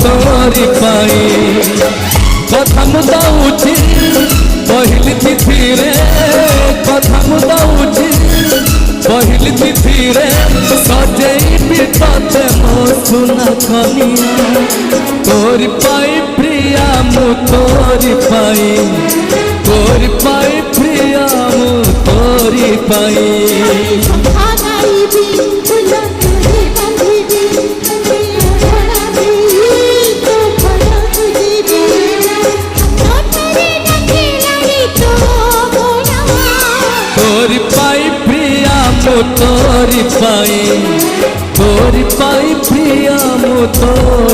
तोरी पाई कथम दौची पहिली तिथि रे कथम दौची पहिली तिथि रे सजेई बितते मो सुना कनिया तोरी पाई प्रिया मु तोरी पाई प्रिया मु तोरी पाई तोरी पाई प्रिया मु तोरी पाई प्रिया मु तोरी